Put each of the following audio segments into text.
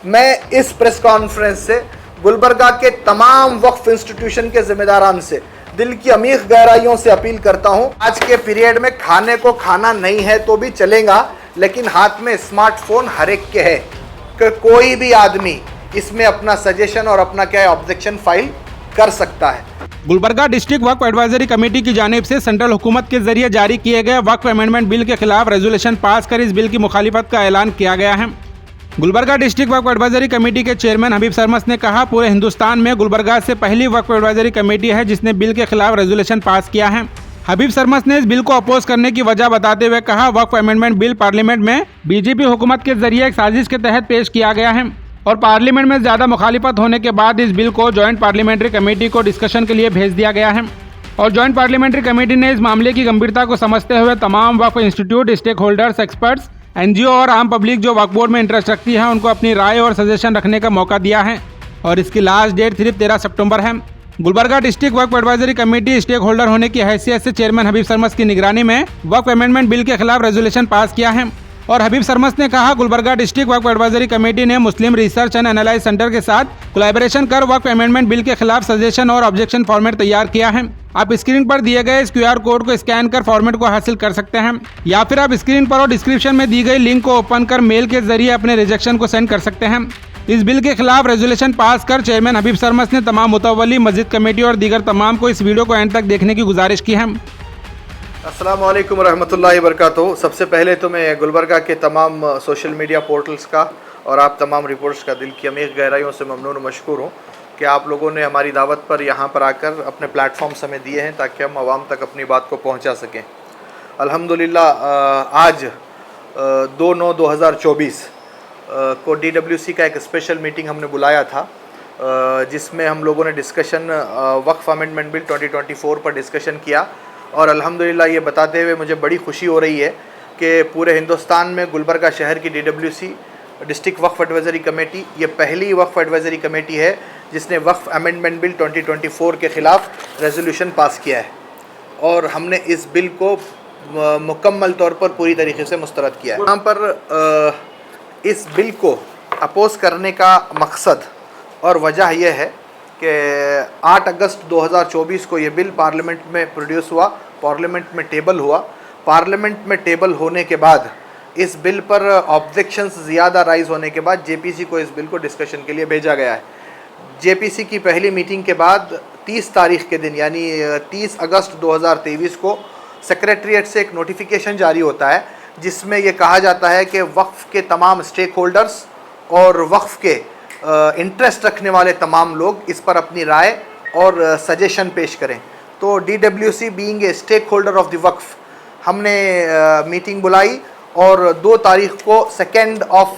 मैं इस press conference से गुलबर्गा के तमाम वक्फ इंस्टीट्यूशन के जिम्मेदारान से दिल की अमीर गहराइयों से अपील करता हूं, आज के पीरियड में खाने को खाना नहीं है तो भी चलेगा, लेकिन हाथ में स्मार्टफोन हर एक के है कि कोई भी आदमी इसमें अपना सजेशन और अपना क्या ऑब्जेक्शन फाइल कर सकता है। गुलबर्गा डिस्ट्रिक्ट वक्फ एडवाइजरी कमेटी की जानिब से सेंट्रल हुकूमत के जरिए जारी किए गए वक्फ अमेंडमेंट बिल के खिलाफ रेजोल्यूशन पास कर इस बिल की मुखालिफत का ऐलान किया गया है। गुलबर्गा डिस्ट्रिक्ट वक्फ एडवाइजरी कमेटी के चेयरमैन हबीब सरमस ने कहा, पूरे हिंदुस्तान में गुलबर्गा से पहली वक्फ एडवाइजरी कमेटी है जिसने बिल के खिलाफ रेजोल्यूशन पास किया है। हबीब सरमस ने इस बिल को अपोज करने की वजह बताते हुए कहा, वक्फ अमेंडमेंट बिल पार्लियामेंट में बीजेपी हुकूमत के जरिए एक साजिश के तहत पेश किया गया है और पार्लियामेंट में ज़्यादा मुखालिफत होने के बाद इस बिल को जॉइंट पार्लियामेंट्री कमेटी को डिस्कशन के लिए भेज दिया गया है और जॉइंट पार्लियामेंट्री कमेटी ने इस मामले की गंभीरता को समझते हुए तमाम वक्फ institute, stakeholders, experts, NGO और आम पब्लिक जो वक्फ बोर्ड में इंटरेस्ट रखती है उनको अपनी राय और सजेशन रखने का मौका दिया है और इसकी लास्ट डेट सिर्फ 13 सितंबर है। गुलबर्गा डिस्ट्रिक्ट वक्फ एडवाइजरी कमेटी स्टेक होल्डर होने की हैसियत से चेयरमैन हबीब सरमस की निगरानी में वक्फ अमेंडमेंट बिल के खिलाफ रेजोल्यूशन पास किया है और हबीब सरमस ने कहा, गुलबर्गा डिस्ट्रिक्ट वक्फ एडवाइजरी कमेटी ने मुस्लिम रिसर्च एंड एनालाइज सेंटर के साथ कोलैबोरेशन कर वक्फ अमेंडमेंट बिल के खिलाफ सजेशन और ऑब्जेक्शन फॉर्मेट तैयार किया है। आप स्क्रीन पर दिए गए इस QR कोड को स्कैन कर फॉर्मेट को हासिल कर सकते हैं या फिर आप स्क्रीन पर और डिस्क्रिप्शन में दी गई लिंक को ओपन कर मेल के जरिए अपने रिजेक्शन को सेंड कर सकते हैं। इस बिल के खिलाफ रेजोल्यूशन पास कर चेयरमैन हबीब सरमस ने तमाम मुतवल्ली, मस्जिद कमेटी और दीगर तमाम को इस वीडियो को एंड तक देखने की गुजारिश की है। अस्सलाम वालेकुम रहमतुल्लाहि वबरकातुहू। सबसे पहले तो मैं गुलबर्गा के तमाम सोशल मीडिया पोर्टल्स का और आप तमाम रिपोर्ट्स का दिल की अमीर गहराइयों से ममनून मशकूर हूँ कि आप लोगों ने हमारी दावत पर यहाँ पर आकर अपने प्लेटफॉर्म्स हमें दिए हैं ताकि हम आवाम तक अपनी बात को पहुँचा सकें। अल्हम्दुलिल्लाह आज 2/9/2024 को DWC का एक स्पेशल मीटिंग हमने बुलाया था जिसमें हम लोगों ने डिस्कशन वक्फ अमेंडमेंट बिल 2024 पर डिस्कशन किया और अल्हम्दुलिल्लाह ये बताते हुए मुझे बड़ी खुशी हो रही है कि पूरे हिंदुस्तान में गुलबर्गा शहर की DWC डिस्ट्रिक्ट वक्फ एडवाइजरी कमेटी ये पहली वक्फ एडवाइजरी कमेटी है जिसने वक्फ अमेंडमेंट बिल 2024 के ख़िलाफ़ रेजोल्यूशन पास किया है और हमने इस बिल को मुकम्मल तौर पर पूरी तरीके से मुस्तरद किया है। यहाँ पर इस बिल को अपोज़ करने का मकसद और वजह यह है कि 8 अगस्त 2024 को ये बिल पार्लियामेंट में प्रोड्यूस हुआ, पार्लियामेंट में टेबल हुआ। पार्लियामेंट में टेबल होने के बाद इस बिल पर ऑब्जेक्शंस ज़्यादा राइज़ होने के बाद JPC को इस बिल को डिस्कशन के लिए भेजा गया है। JPC की पहली मीटिंग के बाद 30 तारीख के दिन यानी 30 अगस्त 2023 को सेक्रेटरीट से एक नोटिफिकेशन जारी होता है जिसमें ये कहा जाता है कि वक्फ़ के तमाम स्टेक होल्डर्स और वक्फ़ के इंटरेस्ट रखने वाले तमाम लोग इस पर अपनी राय और सजेशन पेश करें। तो DWC being a stakeholder of the वक्फ़ हमने मीटिंग बुलाई और 2 तारीख को 2nd ऑफ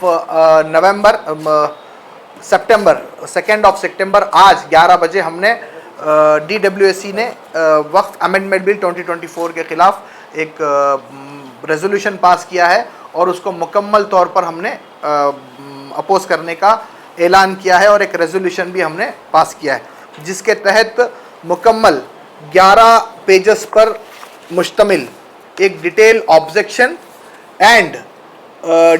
सितंबर आज 11 बजे हमने DWC ने वक्फ अमेंडमेंट बिल 2024 के ख़िलाफ़ एक रेजोल्यूशन पास किया है और उसको मुकम्मल तौर पर हमने अपोज़ करने का ऐलान किया है और एक रेजोल्यूशन भी हमने पास किया है जिसके तहत मुकम्मल 11 पेजेस पर मुश्तमिल एक detail objection and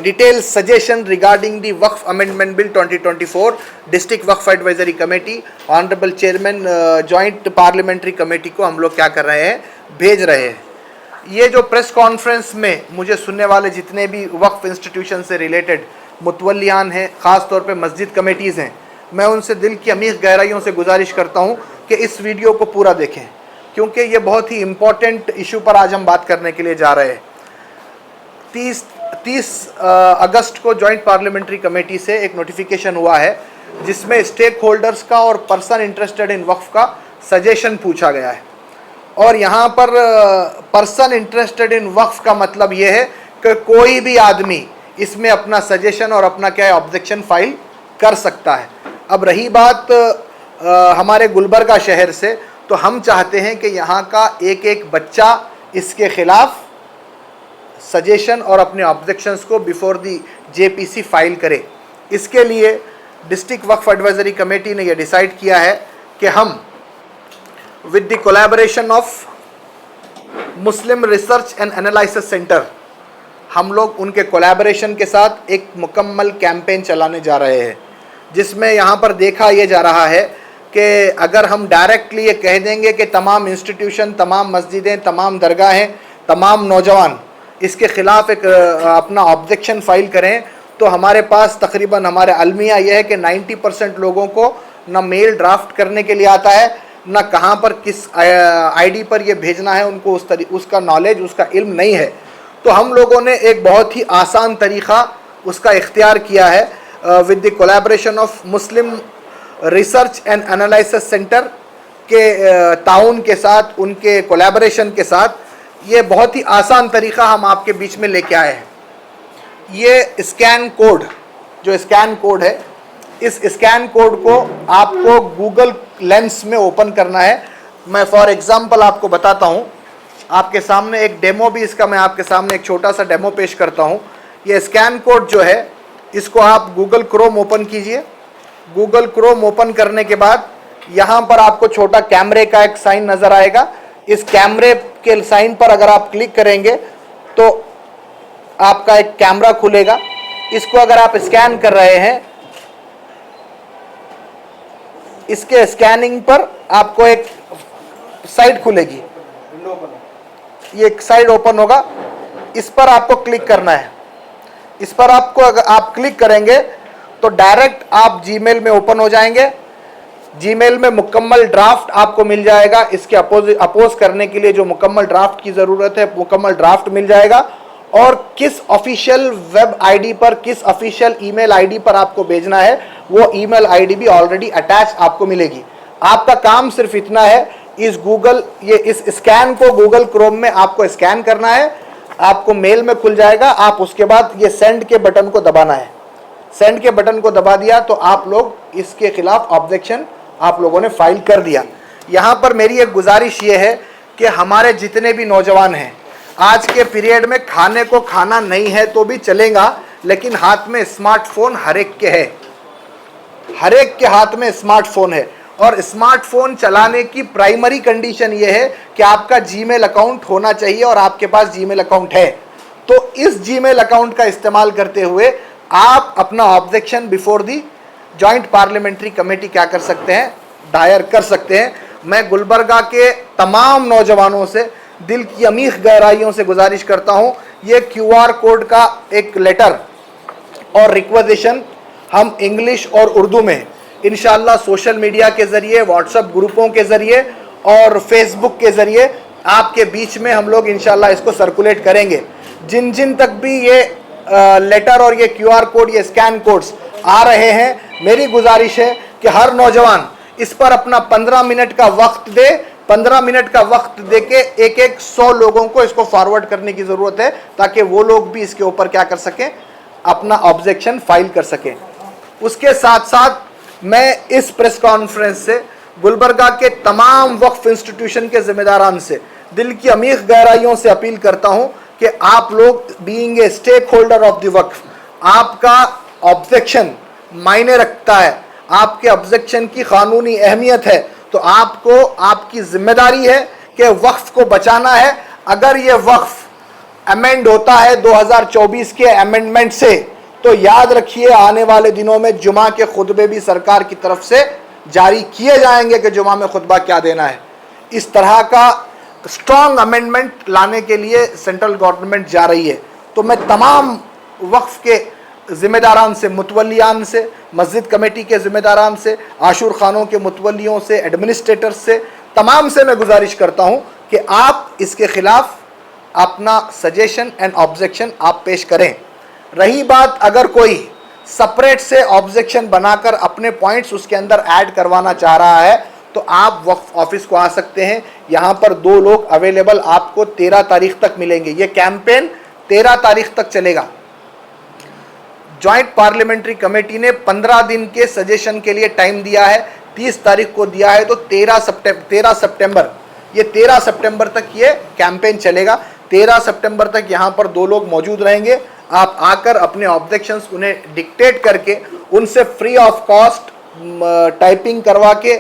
detail suggestion regarding the Waqf amendment bill 2024 district Waqf advisory committee honourable chairman joint parliamentary committee को हम लोग क्या कर रहे हैं, भेज रहे हैं। ये जो प्रेस कॉन्फ्रेंस में मुझे सुनने वाले जितने भी वक्फ इंस्टीट्यूशन से रिलेटेड मुतवल्लियान हैं, ख़ास तौर पे मस्जिद कमेटीज़ हैं, मैं उनसे दिल की अमीर गहराइयों से गुजारिश करता हूँ कि इस वीडियो को पूरा देखें क्योंकि ये बहुत ही इम्पॉर्टेंट इशू पर आज हम बात करने के लिए जा रहे हैं। 30 अगस्त को जॉइंट पार्लियामेंट्री कमेटी से एक नोटिफिकेशन हुआ है जिसमें स्टेक होल्डर्स का और पर्सन इंटरेस्टेड इन वक्फ का सजेशन पूछा गया है और यहाँ पर पर्सन इंटरेस्टेड इन वक्फ का मतलब ये है कि कोई भी आदमी इसमें अपना सजेशन और अपना क्या है ऑब्जेक्शन फाइल कर सकता है। अब रही बात हमारे गुलबर्गा शहर से, तो हम चाहते हैं कि यहाँ का एक एक बच्चा इसके ख़िलाफ़ सजेशन और अपने ऑब्जेक्शंस को बिफोर दी JPC फाइल करे। इसके लिए डिस्ट्रिक्ट वक्फ एडवाइजरी कमेटी ने यह डिसाइड किया है कि हम with the collaboration of Muslim research and analysis centre हम लोग उनके कोलैबोरेशन के साथ एक मुकम्मल कैंपेन चलाने जा रहे हैं, जिसमें यहाँ पर देखा ये जा रहा है कि अगर हम डायरेक्टली ये कह देंगे कि तमाम इंस्टीट्यूशन, तमाम मस्जिदें, तमाम दरगाहें, तमाम नौजवान इसके ख़िलाफ़ एक अपना ऑब्जेक्शन फ़ाइल करें, तो हमारे पास तकरीबन हमारे अलमिया यह है कि 90% लोगों को ना मेल ड्राफ्ट करने के लिए आता है, ना कहाँ पर किस आईडी पर ये भेजना है, उनको उसका नॉलेज, उसका इल्म नहीं है। तो हम लोगों ने एक बहुत ही आसान तरीक़ा उसका इख्तियार किया है with the collaboration of Muslim research and analysis centre के ताउन के साथ, उनके कोलैबोरेशन के साथ ये बहुत ही आसान तरीक़ा हम आपके बीच में लेके आए हैं। ये स्कैन कोड, जो स्कैन कोड है, इस स्कैन कोड को आपको गूगल लेंस में ओपन करना है। मैं फॉर एग्ज़ाम्पल आपको बताता हूँ, आपके सामने एक डेमो भी इसका मैं आपके सामने एक छोटा सा डेमो पेश करता हूँ। ये स्कैन कोड जो है, इसको आप गूगल क्रोम ओपन कीजिए। गूगल क्रोम ओपन करने के बाद यहाँ पर आपको छोटा कैमरे का एक साइन नज़र आएगा। इस कैमरे के साइन पर अगर आप क्लिक करेंगे तो आपका एक कैमरा खुलेगा। इसको अगर आप स्कैन कर रहे हैं, इसके स्कैनिंग पर आपको एक साइट खुलेगी, ये एक साइट ओपन होगा, इस पर आपको क्लिक करना है। इस पर आपको अगर आप क्लिक करेंगे तो डायरेक्ट आप जीमेल में ओपन हो जाएंगे। जीमेल में मुकम्मल ड्राफ्ट आपको मिल जाएगा। इसके अपोज करने के लिए जो मुकम्मल ड्राफ्ट की ज़रूरत है, मुकम्मल ड्राफ्ट मिल जाएगा। और किस ऑफिशियल वेब आईडी पर, किस ऑफिशियल ईमेल आईडी पर आपको भेजना है, वो ईमेल आईडी भी ऑलरेडी अटैच आपको मिलेगी। आपका काम सिर्फ इतना है, इस स्कैन को गूगल क्रोम में आपको स्कैन करना है, आपको मेल में खुल जाएगा। आप उसके बाद ये सेंड के बटन को दबाना है। सेंड के बटन को दबा दिया तो आप लोग इसके खिलाफ ऑब्जेक्शन आप लोगों ने फाइल कर दिया। यहाँ पर मेरी एक गुजारिश ये है कि हमारे जितने भी नौजवान हैं, आज के पीरियड में खाने को खाना नहीं है तो भी चलेगा, लेकिन हाथ में स्मार्टफोन हर एक के है, हर एक के हाथ में स्मार्टफोन है। और स्मार्टफोन चलाने की प्राइमरी कंडीशन ये है कि आपका जीमेल अकाउंट होना चाहिए और आपके पास जीमेल अकाउंट है। तो इस जीमेल अकाउंट का इस्तेमाल करते हुए आप अपना objection before the joint parliamentary committee क्या कर सकते हैं, दायर कर सकते हैं। मैं गुलबर्गा के तमाम नौजवानों से दिल की अमीख गहराइयों से गुजारिश करता हूं, ये QR कोड का एक लेटर और रिक्वेजिशन हम इंग्लिश और उर्दू में इंशाअल्लाह सोशल मीडिया के ज़रिए, व्हाट्सएप ग्रुपों के ज़रिए और फेसबुक के ज़रिए आपके बीच में हम लोग इंशाअल्लाह इसको सर्कुलेट करेंगे। जिन जिन तक भी ये लेटर और ये QR कोड, ये स्कैन कोड्स आ रहे हैं, मेरी गुजारिश है कि हर नौजवान इस पर अपना 15 मिनट का वक्त दे। 15 मिनट का वक्त दे के एक 100 लोगों को इसको फॉरवर्ड करने की ज़रूरत है, ताकि वो लोग भी इसके ऊपर क्या कर सकें, अपना ऑब्जेक्शन फाइल कर सकें। उसके साथ साथ मैं इस प्रेस कॉन्फ्रेंस से गुलबर्गा के तमाम वक्फ इंस्टीट्यूशन के ज़िम्मेदारान से दिल की अमीख गहराइयों से अपील करता हूँ कि आप लोग being a stakeholder of the वक्फ, आपका ऑब्जेक्शन मायने रखता है, आपके ऑब्जेक्शन की कानूनी अहमियत है। तो आपको, आपकी जिम्मेदारी है कि वक्फ को बचाना है। अगर ये वक्फ अमेंड होता है 2024 के अमेंडमेंट से, तो याद रखिए आने वाले दिनों में जुमा के खुतबे भी सरकार की तरफ से जारी किए जाएंगे कि जुमा में खुतबा क्या देना है। इस तरह का स्ट्रॉन्ग अमेंडमेंट लाने के लिए सेंट्रल गवर्नमेंट जा रही है। तो मैं तमाम वक्फ के ज़िम्मेदारान से, मुतवलियान से, मस्जिद कमेटी के ज़िम्मेदारान से, आशूर खानों के मुतवलियों से, एडमिनिस्ट्रेटर्स से, तमाम से मैं गुजारिश करता हूँ कि आप इसके ख़िलाफ़ अपना सजेशन एंड ऑब्जेक्शन आप पेश करें। रही बात अगर कोई सेपरेट से ऑब्जेक्शन बनाकर अपने पॉइंट्स उसके अंदर ऐड करवाना चाह रहा है, तो आप वक्फ ऑफिस को आ सकते हैं। यहाँ पर 2 लोग अवेलेबल आपको 13 तारीख तक मिलेंगे। ये कैंपेन 13 तारीख तक चलेगा। जॉइंट पार्लियामेंट्री कमेटी ने 15 दिन के सजेशन के लिए टाइम दिया है, 30 तारीख को दिया है, तो 13 सितंबर, ये 13 सितंबर तक ये कैंपेन चलेगा। 13 सितंबर तक यहाँ पर 2 लोग मौजूद रहेंगे। आप आकर अपने ऑब्जेक्शंस उन्हें डिक्टेट करके उनसे फ्री ऑफ कॉस्ट टाइपिंग करवा के,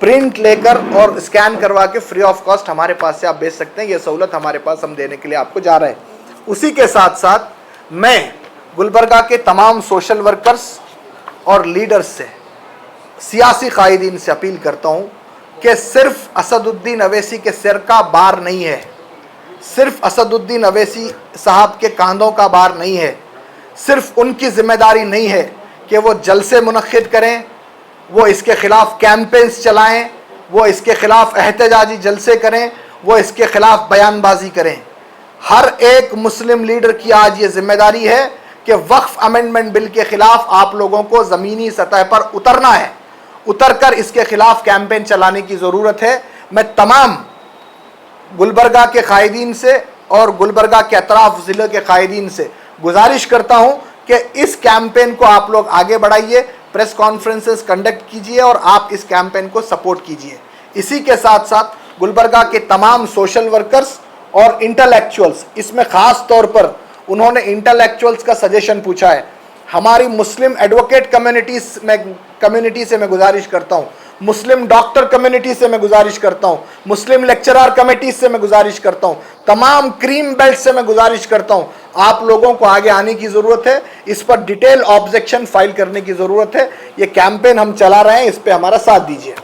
प्रिंट लेकर और स्कैन करवा के फ्री ऑफ कॉस्ट हमारे पास से आप भेज सकते हैं। ये सहूलत हमारे पास हम देने के लिए आपको जा रहे हैं। उसी के साथ साथ मैं गुलबर्गा के तमाम सोशल वर्कर्स और लीडर्स से, सियासी कायदीन से अपील करता हूँ कि सिर्फ असदुद्दीन अवैसी के सिर का बार नहीं है, सिर्फ असदुद्दीन अवैसी साहब के कांधों का बार नहीं है, सिर्फ उनकी जिम्मेदारी नहीं है कि वो जलसे मुनक्किद करें, वो इसके ख़िलाफ़ कैंपेन्स चलाएं, वो इसके ख़िलाफ़ एहतजाजी जलसे करें, वो इसके ख़िलाफ़ बयानबाजी करें। हर एक मुस्लिम लीडर की आज ये जिम्मेदारी है कि वक्फ अमेंडमेंट बिल के ख़िलाफ़ आप लोगों को ज़मीनी सतह पर उतरना है, उतर कर इसके ख़िलाफ़ कैंपेन चलाने की ज़रूरत है। मैं तमाम गुलबर्गा के कायदीन से और गुलबर्गा के अतराफ ज़िले के कायदीन से गुजारिश करता हूँ कि इस कैंपेन को आप लोग आगे बढ़ाइए, प्रेस कॉन्फ्रेंसेस कंडक्ट कीजिए और आप इस कैंपेन को सपोर्ट कीजिए। इसी के साथ साथ गुलबर्गा के तमाम सोशल वर्कर्स और इंटेलेक्चुअल्स, इसमें ख़ास तौर पर उन्होंने इंटेलेक्चुअल्स का सजेशन पूछा है। हमारी मुस्लिम एडवोकेट कम्युनिटी से मैं गुजारिश करता हूँ, मुस्लिम डॉक्टर कम्युनिटी से मैं गुजारिश करता हूँ, मुस्लिम लेक्चरर कमेटी से मैं गुजारिश करता हूँ, तमाम क्रीम बेल्ट से मैं गुजारिश करता हूँ, आप लोगों को आगे आने की ज़रूरत है। इस पर डिटेल ऑब्जेक्शन फाइल करने की ज़रूरत है। ये कैंपेन हम चला रहे हैं, इस पर हमारा साथ दीजिए।